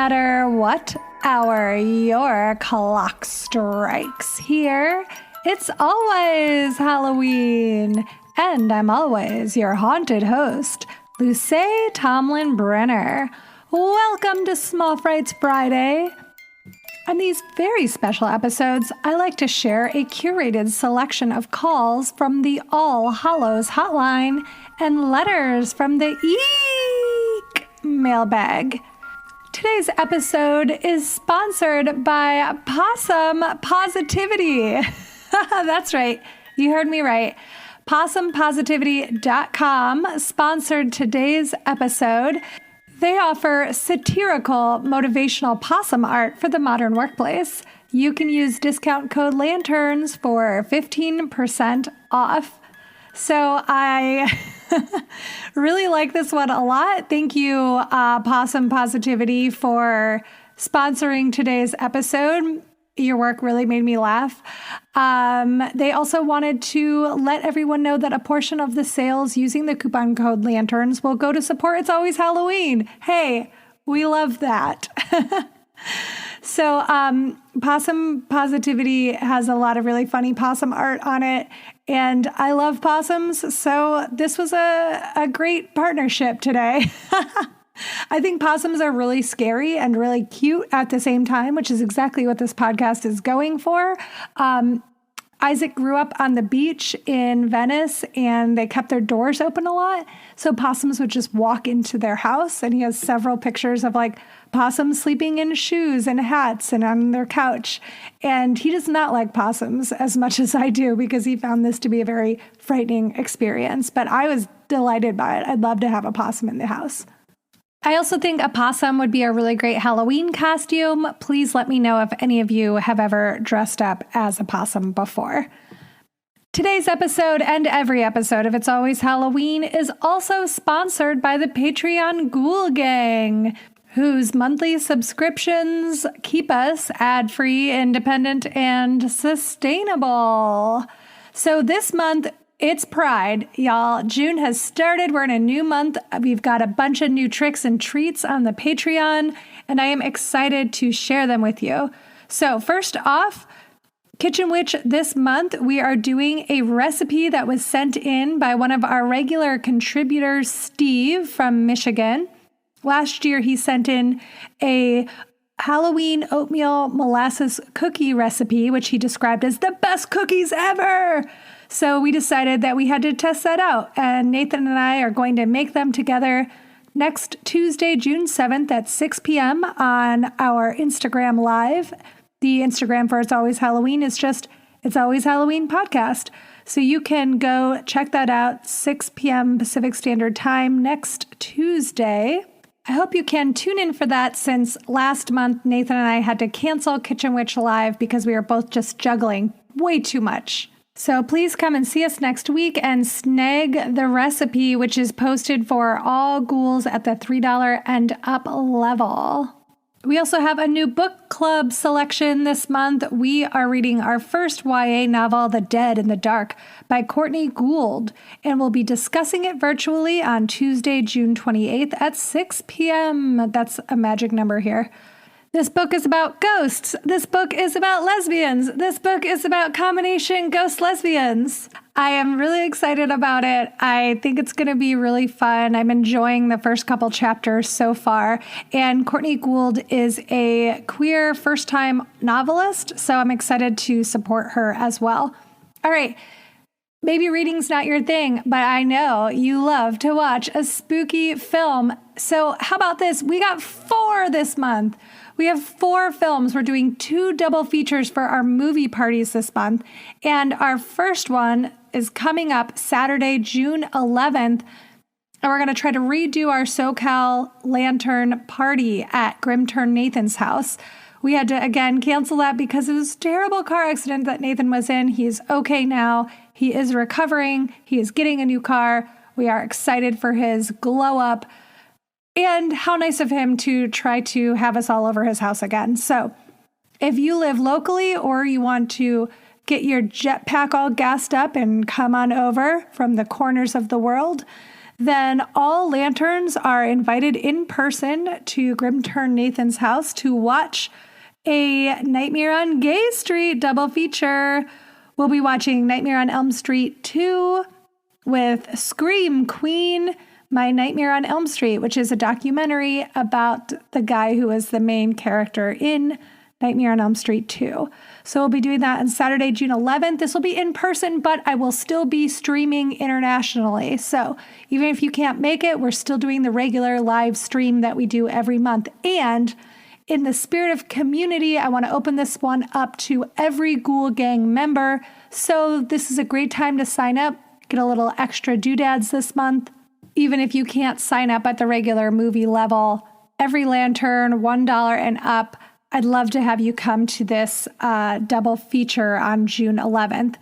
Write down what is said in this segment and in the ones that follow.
matter what hour your clock strikes here, it's always Halloween. And I'm always your haunted host, Luce Tomlin Brenner. Welcome to Small Frights Friday. On these very special episodes, I like to share a curated selection of calls from the All Hallows Hotline and letters from the EEEEK mailbag. Today's episode is sponsored by Possum Positivity. That's right. You heard me right. PossumPositivity.com sponsored today's episode. They offer satirical, motivational possum art for the modern workplace. You can use discount code LANTERNS for 15% off. So I really like this one a lot. Thank you, Possum Positivity, for sponsoring today's episode. Your work really made me laugh. They also wanted to let everyone know that a portion of the sales using the coupon code LANTERNS will go to support It's Always Halloween. Hey, we love that. So Possum Positivity has a lot of really funny possum art on it. And I love possums, so this was a great partnership today. I think possums are really scary and really cute at the same time, which is exactly what this podcast is going for. Isaac grew up on the beach in Venice, and they kept their doors open a lot. So possums would just walk into their house, and he has several pictures of like possums sleeping in shoes and hats and on their couch. And he does not like possums as much as I do because he found this to be a very frightening experience. But I was delighted by it. I'd love to have a possum in the house. I also think a possum would be a really great Halloween costume. Please let me know if any of you have ever dressed up as a possum before. Today's episode and every episode of It's Always Halloween is also sponsored by the Patreon Ghoul Gang, whose monthly subscriptions keep us ad-free, independent, and sustainable. So this month, it's Pride, y'all. June has started. We're in a new month. We've got a bunch of new tricks and treats on the Patreon, and I am excited to share them with you. So first off, Kitchen Witch this month, we are doing a recipe that was sent in by one of our regular contributors, Steve from Michigan. Last year, he sent in a Halloween oatmeal molasses cookie recipe, which he described as the best cookies ever. So we decided that we had to test that out, and Nathan and I are going to make them together next Tuesday, June 7th at 6 p.m. on our Instagram Live. The Instagram for It's Always Halloween is just It's Always Halloween Podcast. So you can go check that out, 6 p.m. Pacific Standard Time next Tuesday. I hope you can tune in for that, since last month Nathan and I had to cancel Kitchen Witch Live because we were both just juggling way too much. So please come and see us next week and snag the recipe, which is posted for all ghouls at the $3 and up level. We also have a new book club selection this month. We are reading our first YA novel, The Dead in the Dark, by Courtney Gould, and we'll be discussing it virtually on Tuesday, June 28th at 6 p.m. That's a magic number here. This book is about ghosts. This book is about lesbians. This book is about combination ghost lesbians. I am really excited about it. I think it's going to be really fun. I'm enjoying the first couple chapters so far. And Courtney Gould is a queer first-time novelist, so I'm excited to support her as well. All right. Maybe reading's not your thing, but I know you love to watch a spooky film. So how about this? We got 4 this month. We have 4 films. We're doing 2 double features for our movie parties this month. And our first one is coming up Saturday, June 11th. And we're going to try to redo our SoCal Lantern party at Grim Turn Nathan's house. We had to, again, cancel that because of this terrible car accident that Nathan was in. He's okay now. He is recovering. He is getting a new car. We are excited for his glow up. And how nice of him to try to have us all over his house again. So if you live locally or you want to get your jetpack all gassed up and come on over from the corners of the world, Then all lanterns are invited in person to Grimturn Nathan's house to watch a Nightmare on Gay Street double feature. We'll be watching Nightmare on Elm Street 2 with Scream Queen, My Nightmare on Elm Street, which is a documentary about the guy who was the main character in Nightmare on Elm Street 2. So we'll be doing that on Saturday, June 11th. This will be in person, but I will still be streaming internationally. So even if you can't make it, we're still doing the regular live stream that we do every month. And in the spirit of community, I want to open this one up to every Ghoul Gang member. So this is a great time to sign up, get a little extra doodads this month. Even if you can't sign up at the regular movie level, every lantern, $1 and up. I'd love to have you come to this double feature on June 11th.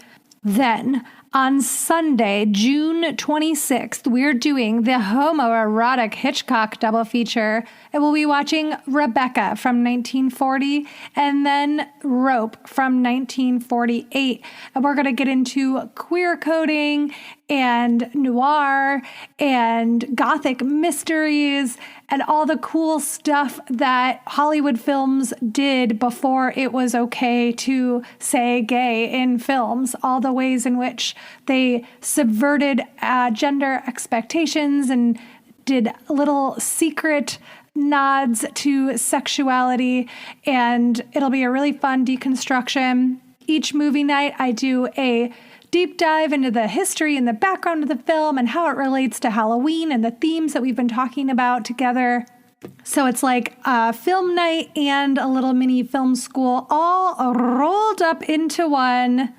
Then on Sunday, June 26th, we're doing the homoerotic Hitchcock double feature. And we'll be watching Rebecca from 1940 and then Rope from 1948. And we're going to get into queer coding and noir and gothic mysteries and all the cool stuff that Hollywood films did before it was okay to say gay in films, all the ways in which they subverted gender expectations and did little secret nods to sexuality, and it'll be a really fun deconstruction. Each movie night, I do a deep dive into the history and the background of the film and how it relates to Halloween and the themes that we've been talking about together. So it's like a film night and a little mini film school all rolled up into one.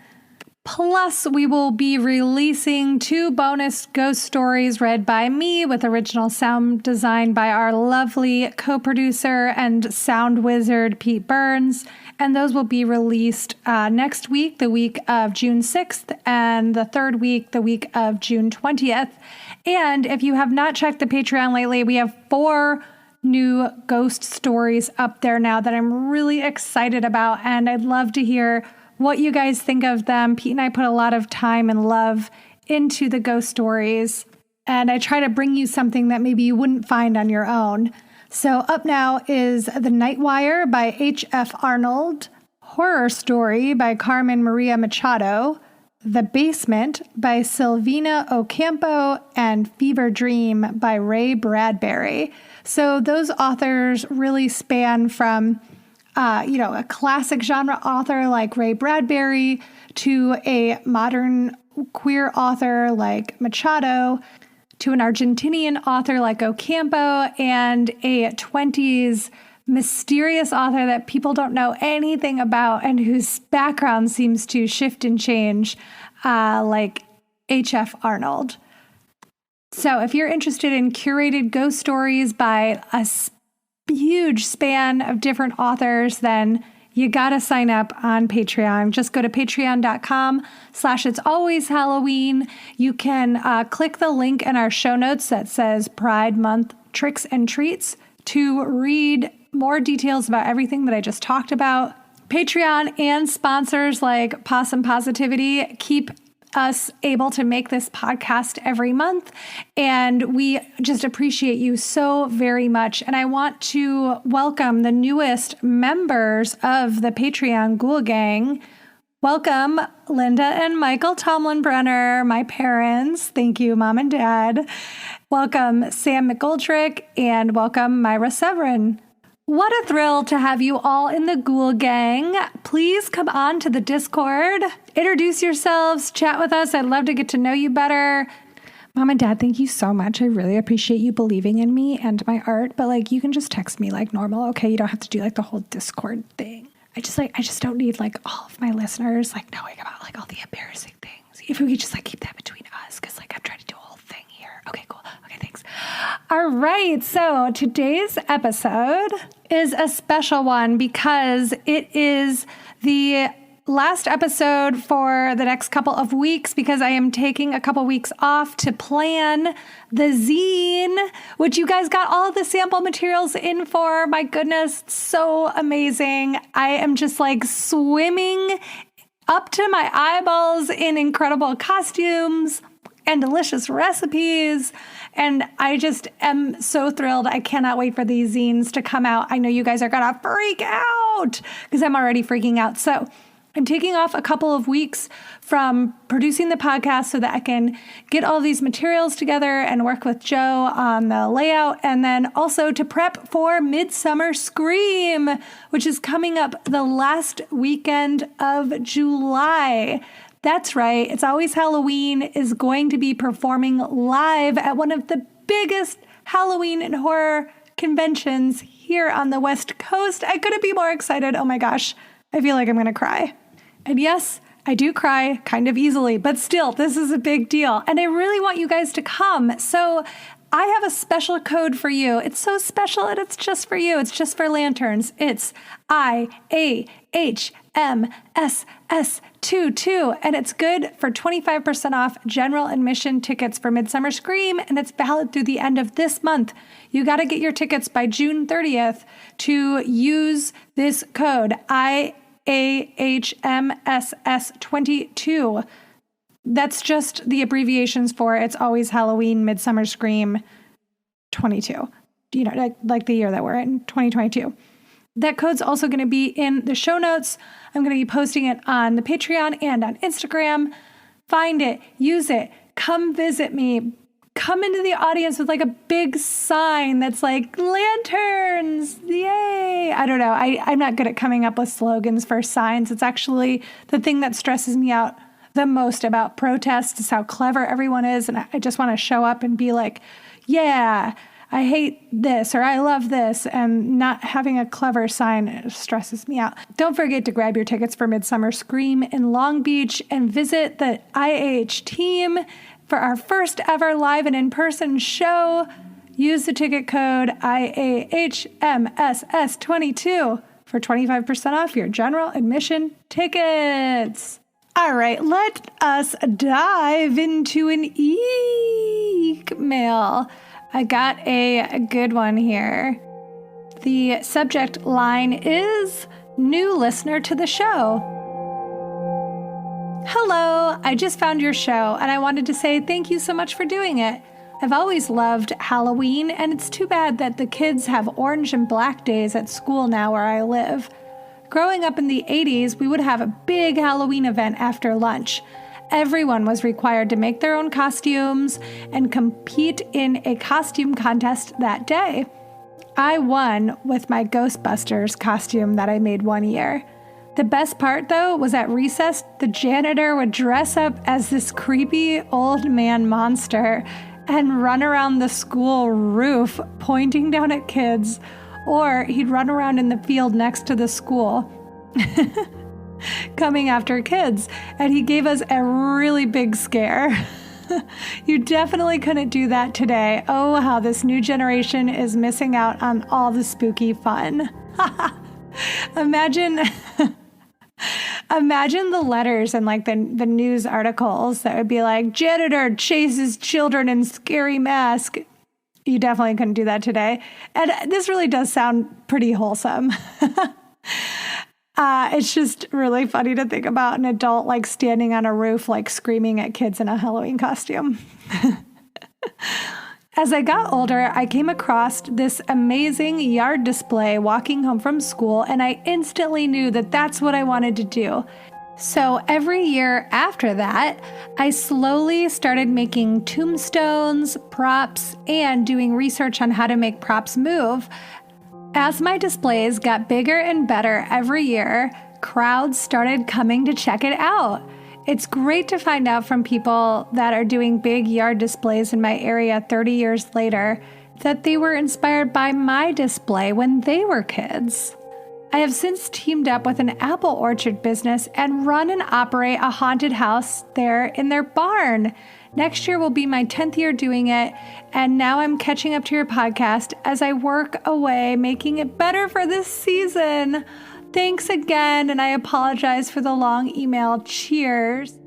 Plus, we will be releasing 2 bonus ghost stories read by me with original sound design by our lovely co-producer and sound wizard, Pete Burns. And those will be released next week, the week of June 6th, and the third week, the week of June 20th. And if you have not checked the Patreon lately, we have 4 new ghost stories up there now that I'm really excited about. And I'd love to hear what you guys think of them. Pete and I put a lot of time and love into the ghost stories, and I try to bring you something that maybe you wouldn't find on your own. So up now is The Night Wire by H.F. Arnold, Horror Story by Carmen Maria Machado, The Basement by Silvina Ocampo, and Fever Dream by Ray Bradbury. So those authors really span from a classic genre author like Ray Bradbury to a modern queer author like Machado to an Argentinian author like Ocampo and a 20s mysterious author that people don't know anything about and whose background seems to shift and change like H.F. Arnold. So if you're interested in curated ghost stories by a huge span of different authors, then you gotta sign up on Patreon. Just go to patreon.com/itsalwayshalloween. You can click the link in our show notes that says Pride Month Tricks and Treats to read more details about everything that I just talked about. Patreon and sponsors like Possum Positivity keep us able to make this podcast every month, and we just appreciate you so very much. And I want to welcome the newest members of the Patreon Ghoul Gang. Welcome Linda and Michael Tomlin-Brenner, my parents. Thank you, Mom and Dad. Welcome Sam McGoldrick, and welcome Myra Severin. What a thrill to have you all in the Ghoul Gang. Please come on to the Discord, introduce yourselves, chat with us. I'd love to get to know you better. Mom and Dad, thank you so much. I really appreciate you believing in me and my art, but you can just text me like normal, okay? You don't have to do the whole Discord thing. I just don't need all of my listeners knowing about all the embarrassing things. If we could just keep that between us, because I'm trying to do a whole thing here. Okay, cool. Okay, thanks. All right, so today's episode is a special one because it is the last episode for the next couple of weeks, because I am taking a couple weeks off to plan the zine, which you guys got all of the sample materials in for. My goodness, so amazing. I am just swimming up to my eyeballs in incredible costumes and delicious recipes. And I just am so thrilled. I cannot wait for these zines to come out. I know you guys are going to freak out because I'm already freaking out. So I'm taking off a couple of weeks from producing the podcast so that I can get all these materials together and work with Joe on the layout, and then also to prep for Midsummer Scream, which is coming up the last weekend of July. That's right. It's Always Halloween is going to be performing live at one of the biggest Halloween and horror conventions here on the West Coast. I couldn't be more excited. Oh my gosh. I feel like I'm going to cry. And yes, I do cry kind of easily, but still, this is a big deal. And I really want you guys to come. So I have a special code for you. It's so special and it's just for you. It's just for lanterns. It's IAHMSS22, and it's good for 25% off general admission tickets for Midsummer Scream, and it's valid through the end of this month. You got to get your tickets by June 30th to use this code IAHMSS22. That's just the abbreviations for It's Always Halloween Midsummer Scream 22. You know, like the year that we're in, 2022. That code's also going to be in the show notes. I'm going to be posting it on the Patreon and on Instagram. Find it, use it, come visit me. Come into the audience with like a big sign that's like lanterns, yay. I don't know. I'm not good at coming up with slogans for signs. It's actually the thing that stresses me out the most about protests is how clever everyone is. And I just want to show up and be like, yeah, I hate this or I love this. And not having a clever sign stresses me out. Don't forget to grab your tickets for Midsummer Scream in Long Beach and visit the IAH team for our first ever live and in-person show. Use the ticket code IAHMSS22 for 25% off your general admission tickets. All right, let us dive into an EEEEKmail. I got a good one here. The subject line is new listener to the show. Hello, I just found your show and I wanted to say thank you so much for doing it. I've always loved Halloween, and it's too bad that the kids have orange and black days at school now where I live. Growing up in the 80s, we would have a big Halloween event after lunch. Everyone was required to make their own costumes and compete in a costume contest that day. I won with my Ghostbusters costume that I made one year. The best part, though, was at recess, the janitor would dress up as this creepy old man monster and run around the school roof pointing down at kids, or he'd run around in the field next to the school coming after kids, and he gave us a really big scare. You definitely couldn't do that today. Oh, how this new generation is missing out on all the spooky fun. Imagine the letters and like the news articles that would be like, janitor chases children in scary mask. You definitely couldn't do that today. And this really does sound pretty wholesome. It's just really funny to think about an adult like standing on a roof, like screaming at kids in a Halloween costume. As I got older, I came across this amazing yard display walking home from school, and I instantly knew that that's what I wanted to do. So every year after that, I slowly started making tombstones, props, and doing research on how to make props move. As my displays got bigger and better every year, crowds started coming to check it out. It's great to find out from people that are doing big yard displays in my area 30 years later that they were inspired by my display when they were kids. I have since teamed up with an apple orchard business and run and operate a haunted house there in their barn. Next year will be my 10th year doing it, and now I'm catching up to your podcast as I work away, making it better for this season. Thanks again, and I apologize for the long email. Cheers.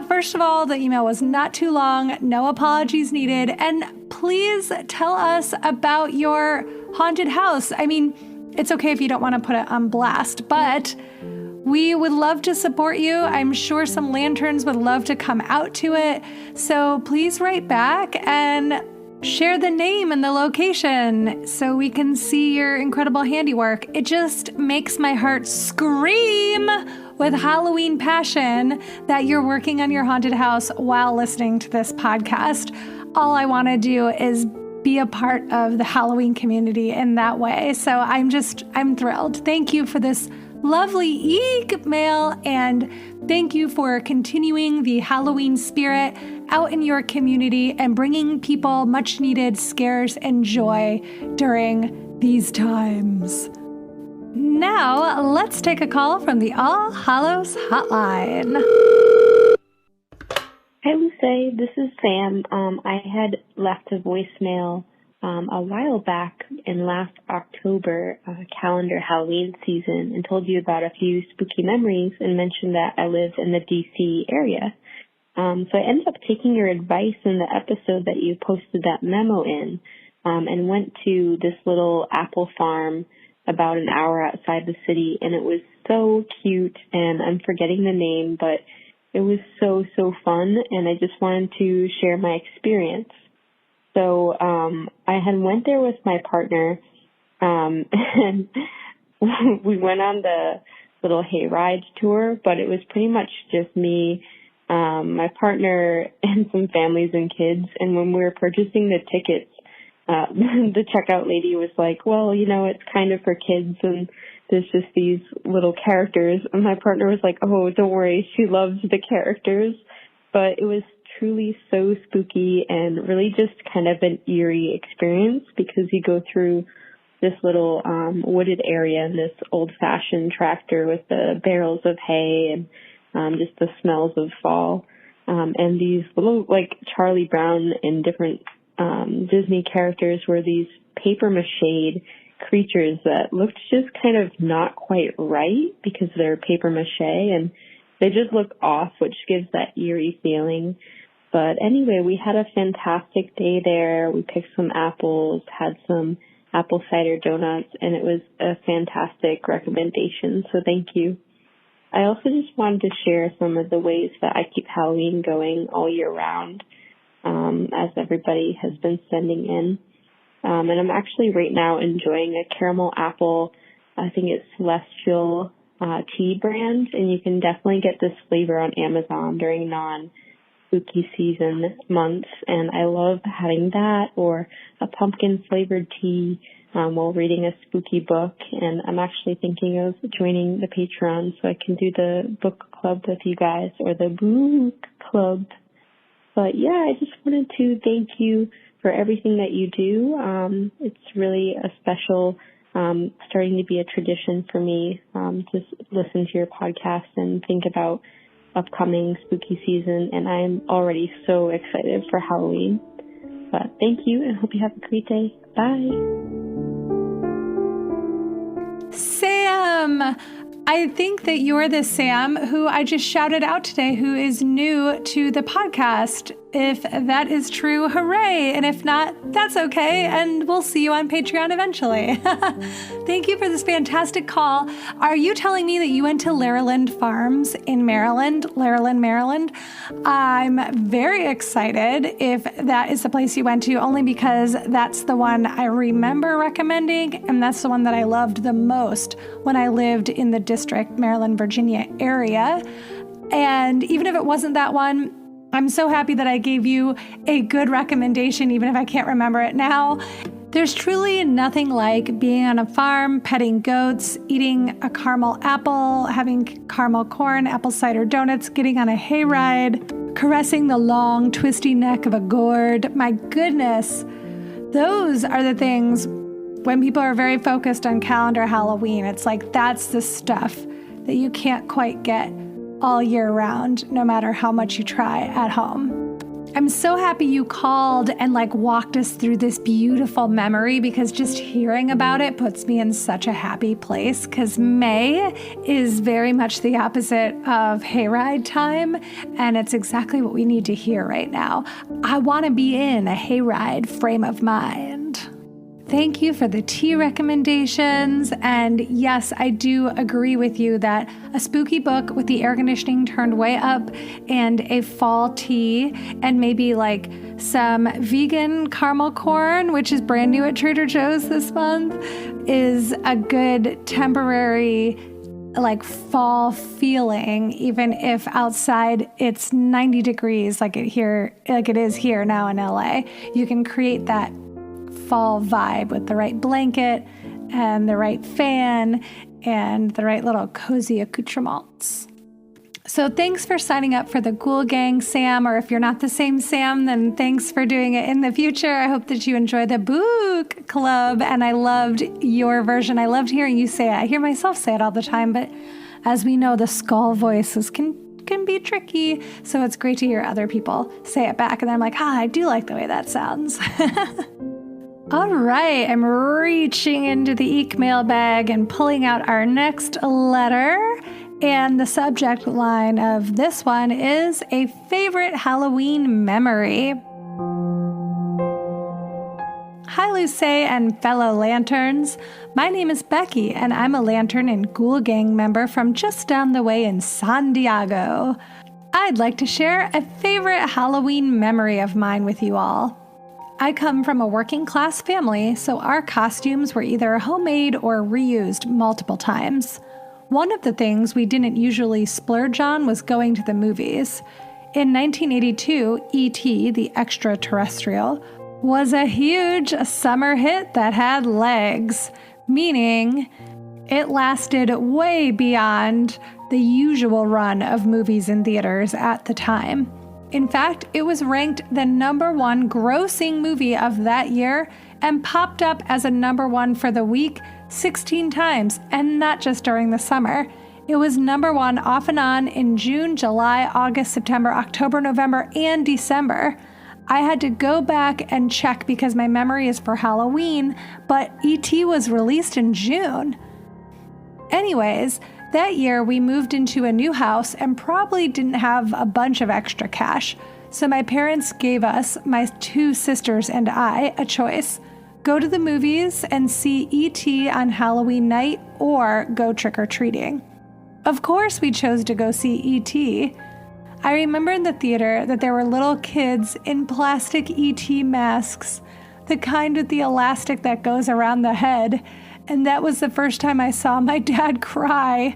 First of all, the email was not too long, no apologies needed, and please tell us about your haunted house. I mean, it's okay if you don't want to put it on blast, but We would love to support you. I'm sure some lanterns would love to come out to it. So please write back and share the name and the location so we can see your incredible handiwork. It just makes my heart scream with Halloween passion that you're working on your haunted house while listening to this podcast. All I want to do is be a part of the Halloween community in that way. So I'm thrilled. Thank you for this lovely EEEEKmail, and thank you for continuing the Halloween spirit out in your community and bringing people much needed scares and joy during these times. Now, let's take a call from the All Hallows Hotline. Hi, Lucy. This is Sam. I had left a voicemail a while back in last October calendar Halloween season and told you about a few spooky memories and mentioned that I live in the DC area. So I ended up taking your advice in the episode that you posted that memo in and went to this little apple farm about an hour outside the city, and it was so cute, and I'm forgetting the name, but it was so fun, and I just wanted to share my experience. So I had went there with my partner, and we went on the little hayride tour, but it was pretty much just me, my partner, and some families and kids. And when we were purchasing the tickets, the checkout lady was like, well, it's kind of for kids, and there's just these little characters. And my partner was like, oh, don't worry, she loves the characters. But it was truly so spooky and really just kind of an eerie experience because you go through this little wooded area in this old-fashioned tractor with the barrels of hay and just the smells of fall. And these little, like, Charlie Brown and different Disney characters were these paper-mache creatures that looked just kind of not quite right because they're paper-mache, and they just look off, which gives that eerie feeling. But anyway, we had a fantastic day there. We picked some apples, had some apple cider donuts, and it was a fantastic recommendation, so thank you. I also just wanted to share some of the ways that I keep Halloween going all year round, as everybody has been sending in. And I'm actually right now enjoying a caramel apple, I think it's Celestial tea brand, and you can definitely get this flavor on Amazon during non-spooky season months, and I love having that or a pumpkin-flavored tea while reading a spooky book, and I'm actually thinking of joining the Patreon so I can do the book club with you guys, or the book club. But yeah, I just wanted to thank you for everything that you do. It's really a special, starting to be a tradition for me to listen to your podcast and think about upcoming spooky season, and I'm already so excited for Halloween. But thank you, and hope you have a great day. Bye. Sam! I think that you're the Sam who I just shouted out today who is new to the podcast. If that is true, hooray! And if not, that's okay, and we'll see you on Patreon eventually. Thank you for this fantastic call. Are you telling me that you went to Laryland Farms in Maryland, Maryland? I'm very excited if that is the place you went to, only because that's the one I remember recommending, and that's the one that I loved the most when I lived in the District, Maryland, Virginia area. And even if it wasn't that one, I'm so happy that I gave you a good recommendation, even if I can't remember it now. There's truly nothing like being on a farm, petting goats, eating a caramel apple, having caramel corn, apple cider donuts, getting on a hayride, caressing the long, twisty neck of a gourd. My goodness, those are the things when people are very focused on calendar Halloween. It's like that's the stuff that you can't quite get all year round, no matter how much you try at home. I'm so happy you called and walked us through this beautiful memory, because just hearing about it puts me in such a happy place, because May is very much the opposite of hayride time, and it's exactly what we need to hear right now. I want to be in a hayride frame of mind. Thank you for the tea recommendations. And yes, I do agree with you that a spooky book with the air conditioning turned way up and a fall tea and maybe like some vegan caramel corn, which is brand new at Trader Joe's this month, is a good temporary like fall feeling, even if outside it's 90 degrees like it is here now in LA. You can create that fall vibe with the right blanket and the right fan and the right little cozy accoutrements. So thanks for signing up for the Ghoul Gang, Sam, or if you're not the same Sam, then thanks for doing it in the future. I hope that you enjoy the book club, and I loved your version. I loved hearing you say it. I hear myself say it all the time, but as we know, the skull voices can be tricky, so it's great to hear other people say it back, and I'm like, I do like the way that sounds. All right, I'm reaching into the EEEEKmail bag and pulling out our next letter. And the subject line of this one is a favorite Halloween memory. Hi, Luce and fellow lanterns. My name is Becky, and I'm a lantern and Ghoul Gang member from just down the way in San Diego. I'd like to share a favorite Halloween memory of mine with you all. I come from a working class family, so our costumes were either homemade or reused multiple times. One of the things we didn't usually splurge on was going to the movies. In 1982, E.T., the Extraterrestrial, was a huge summer hit that had legs, meaning it lasted way beyond the usual run of movies in theaters at the time. In fact, it was ranked the #1 grossing movie of that year and popped up as a #1 for the week 16 times, and not just during the summer. It was #1 off and on in June, July, August, September, October, November, and December. I had to go back and check because my memory is for Halloween, but E.T. was released in June. Anyways, that year we moved into a new house and probably didn't have a bunch of extra cash. So my parents gave us, my 2 sisters and I, a choice. Go to the movies and see E.T. on Halloween night or go trick-or-treating. Of course we chose to go see E.T. I remember in the theater that there were little kids in plastic E.T. masks, the kind with the elastic that goes around the head, and that was the first time I saw my dad cry.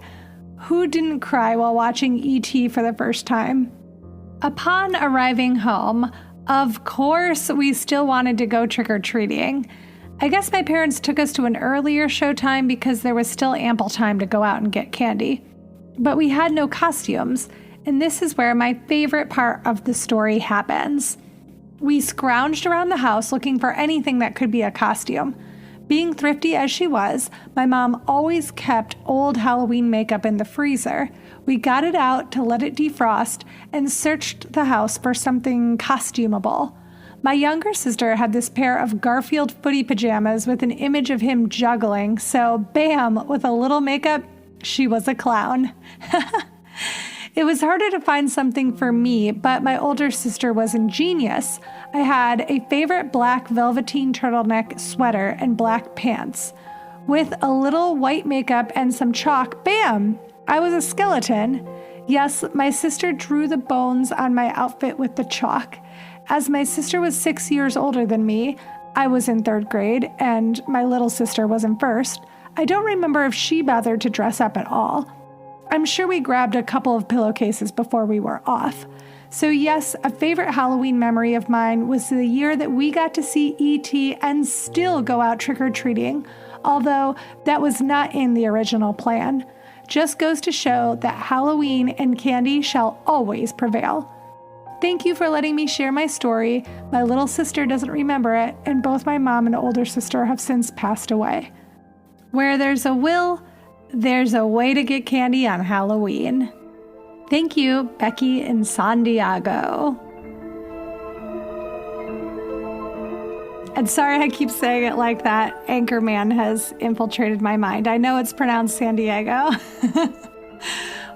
Who didn't cry while watching E.T. for the first time? Upon arriving home, of course, we still wanted to go trick-or-treating. I guess my parents took us to an earlier showtime because there was still ample time to go out and get candy. But we had no costumes, and this is where my favorite part of the story happens. We scrounged around the house looking for anything that could be a costume. Being thrifty as she was, my mom always kept old Halloween makeup in the freezer. We got it out to let it defrost and searched the house for something costumable. My younger sister had this pair of Garfield footy pajamas with an image of him juggling, so bam, with a little makeup, she was a clown. It was harder to find something for me, but my older sister was ingenious. I had a favorite black velveteen turtleneck sweater and black pants. With a little white makeup and some chalk, bam! I was a skeleton. Yes, my sister drew the bones on my outfit with the chalk. As my sister was 6 years older than me, I was in 3rd grade, and my little sister was in 1st. I don't remember if she bothered to dress up at all. I'm sure we grabbed a couple of pillowcases before we were off. So yes, a favorite Halloween memory of mine was the year that we got to see E.T. and still go out trick-or-treating, although that was not in the original plan. Just goes to show that Halloween and candy shall always prevail. Thank you for letting me share my story. My little sister doesn't remember it, and both my mom and older sister have since passed away. Where there's a will, there's a way to get candy on Halloween. Thank you, Becky in San Diego. And sorry I keep saying it like that. Anchorman has infiltrated my mind. I know it's pronounced San Diego.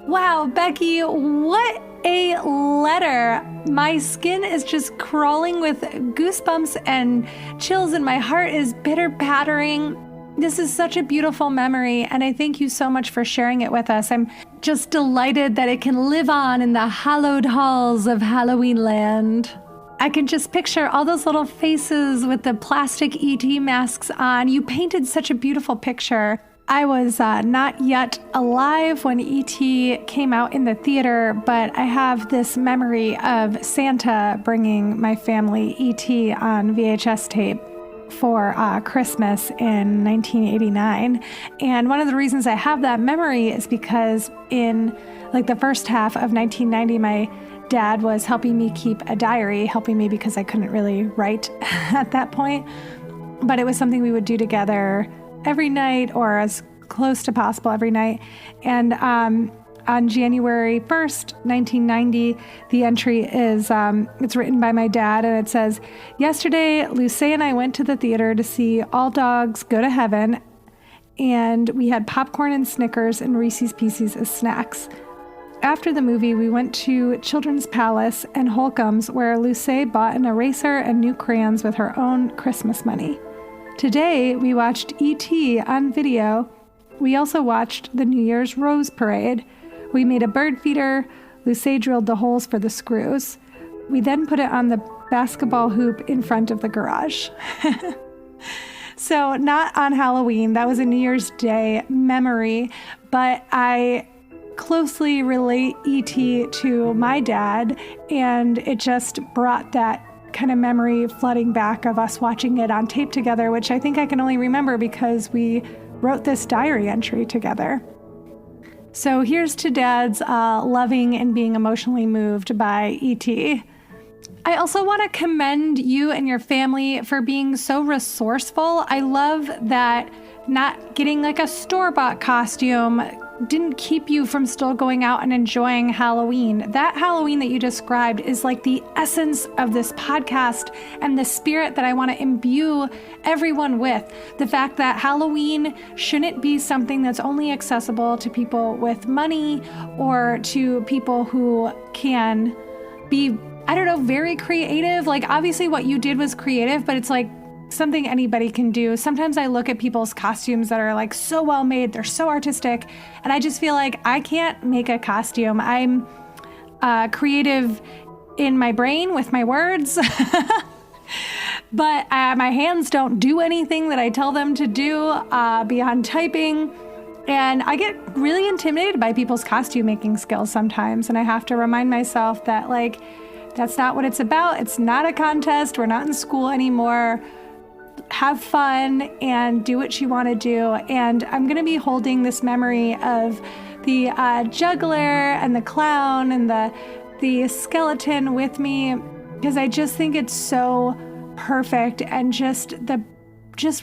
Wow, Becky, what a letter. My skin is just crawling with goosebumps and chills, and my heart is pitter-pattering. This is such a beautiful memory, and I thank you so much for sharing it with us. I'm just delighted that it can live on in the hallowed halls of Halloween land. I can just picture all those little faces with the plastic ET masks on. You painted such a beautiful picture. I was not yet alive when ET came out in the theater, but I have this memory of Santa bringing my family ET on VHS tape for Christmas in 1989. And one of the reasons I have that memory is because in like the first half of 1990, my dad was helping me keep a diary, helping me because I couldn't really write at that point. But it was something we would do together every night, or as close to possible every night. And on January 1st, 1990, the entry is, it's written by my dad, and it says, "Yesterday, Luce and I went to the theater to see All Dogs Go to Heaven, and we had popcorn and Snickers and Reese's Pieces as snacks. After the movie, we went to Children's Palace and Holcomb's, where Luce bought an eraser and new crayons with her own Christmas money. Today, we watched E.T. on video. We also watched the New Year's Rose Parade. We made a bird feeder. Luce drilled the holes for the screws. We then put it on the basketball hoop in front of the garage." So not on Halloween. That was a New Year's Day memory, but I closely relate E.T. to my dad, and it just brought that kind of memory flooding back of us watching it on tape together, which I think I can only remember because we wrote this diary entry together. So here's to Dad's loving and being emotionally moved by E.T. I also want to commend you and your family for being so resourceful. I love that not getting like a store-bought costume didn't keep you from still going out and enjoying Halloween. That Halloween that you described is like the essence of this podcast and the spirit that I want to imbue everyone with. The fact that Halloween shouldn't be something that's only accessible to people with money or to people who can be, I don't know, very creative. Like obviously what you did was creative, but it's like something anybody can do. Sometimes I look at people's costumes that are like so well made, they're so artistic, and I just feel like I can't make a costume. I'm creative in my brain with my words, but my hands don't do anything that I tell them to do beyond typing. And I get really intimidated by people's costume making skills sometimes, and I have to remind myself that like, that's not what it's about. It's not a contest. We're not in school anymore. Have fun and do what you want to do. And I'm going to be holding this memory of the juggler and the clown and the skeleton with me because I just think it's so perfect and just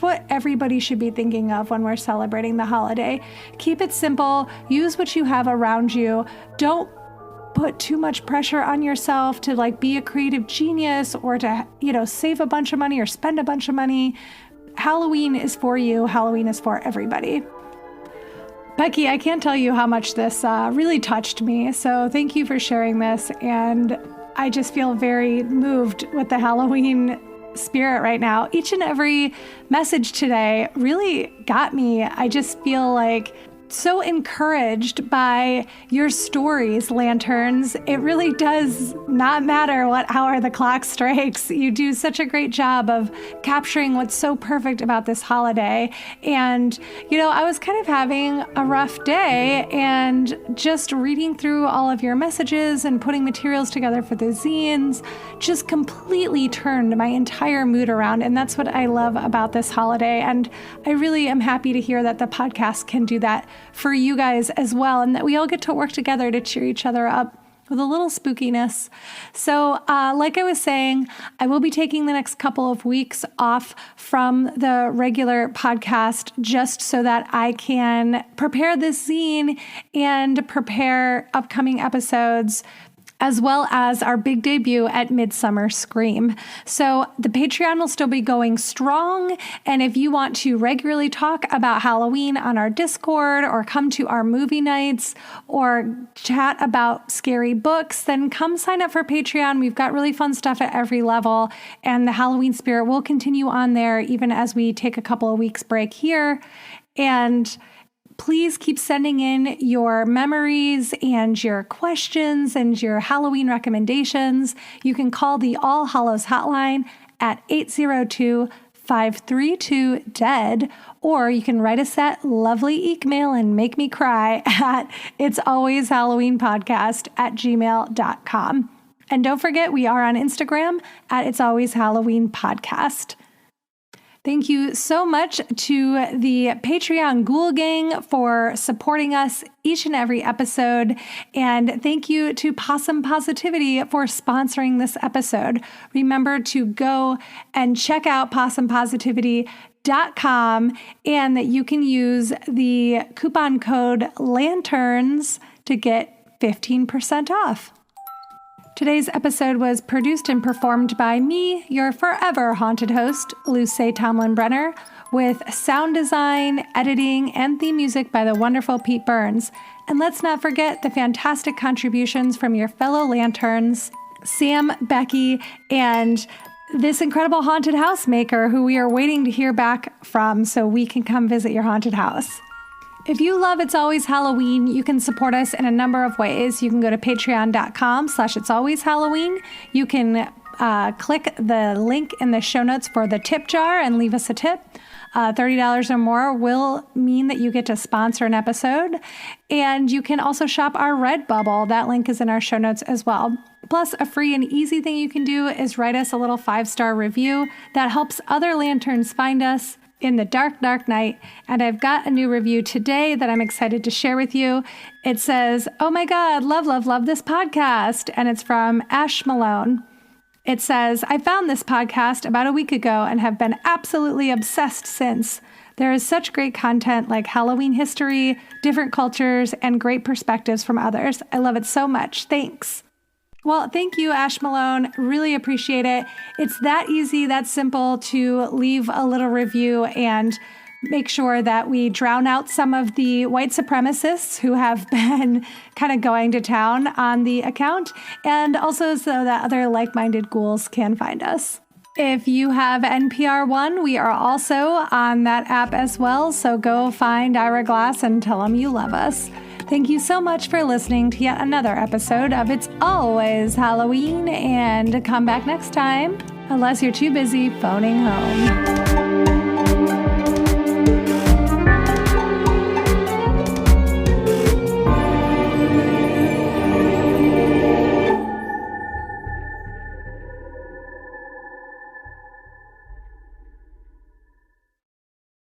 what everybody should be thinking of when we're celebrating the holiday. Keep it simple. Use what you have around you. Don't put too much pressure on yourself to like be a creative genius or to, save a bunch of money or spend a bunch of money. Halloween is for you. Halloween is for everybody. Becky, I can't tell you how much this really touched me. So thank you for sharing this. And I just feel very moved with the Halloween spirit right now. Each and every message today really got me. I just feel like so encouraged by your stories, Lanterns. It really does not matter what hour the clock strikes. You do such a great job of capturing what's so perfect about this holiday. And, I was kind of having a rough day and just reading through all of your messages and putting materials together for the zines just completely turned my entire mood around. And that's what I love about this holiday. And I really am happy to hear that the podcast can do that for you guys as well, and that we all get to work together to cheer each other up with a little spookiness. So like I was saying, I will be taking the next couple of weeks off from the regular podcast just so that I can prepare this zine and prepare upcoming episodes. as well as our big debut at Midsummer Scream. So the Patreon will still be going strong. And if you want to regularly talk about Halloween on our Discord or come to our movie nights or chat about scary books, then come sign up for Patreon. We've got really fun stuff at every level. And the Halloween spirit will continue on there even as we take a couple of weeks break here. And please keep sending in your memories and your questions and your Halloween recommendations. You can call the All Hallows Hotline at 802-532-DEAD, or you can write us at lovely EEEKmail and make me cry at itsalwayshalloweenpodcast@gmail.com. And don't forget, we are on Instagram at itsalwayshalloweenpodcast. Thank you so much to the Patreon Ghoul Gang for supporting us each and every episode. And thank you to Possum Positivity for sponsoring this episode. Remember to go and check out possumpositivity.com and that you can use the coupon code LANTERNS to get 15% off. Today's episode was produced and performed by me, your forever haunted host, Luce Tomlin-Brenner, with sound design, editing, and theme music by the wonderful Pete Burns. And let's not forget the fantastic contributions from your fellow lanterns, Sam, Becky, and this incredible haunted house maker who we are waiting to hear back from so we can come visit your haunted house. If you love It's Always Halloween, you can support us in a number of ways. You can go to patreon.com/itsalwayshalloween. You can click the link in the show notes for the tip jar and leave us a tip. $30 or more will mean that you get to sponsor an episode. And you can also shop our Redbubble. That link is in our show notes as well. Plus, a free and easy thing you can do is write us a little 5-star review that helps other lanterns find us in the dark, dark night. And I've got a new review today that I'm excited to share with you. It says, "Oh my God, love, love, love this podcast." And it's from Ash Malone. It says, "I found this podcast about a week ago and have been absolutely obsessed since. There is such great content like Halloween history, different cultures, and great perspectives from others. I love it so much. Thanks." Well, thank you, Ash Malone. Really appreciate it. It's that easy, that simple to leave a little review and make sure that we drown out some of the white supremacists who have been kind of going to town on the account, and also so that other like-minded ghouls can find us. If you have NPR One, we are also on that app as well, so go find Ira Glass and tell them you love us. Thank you so much for listening to yet another episode of It's Always Halloween, and come back next time, unless you're too busy phoning home.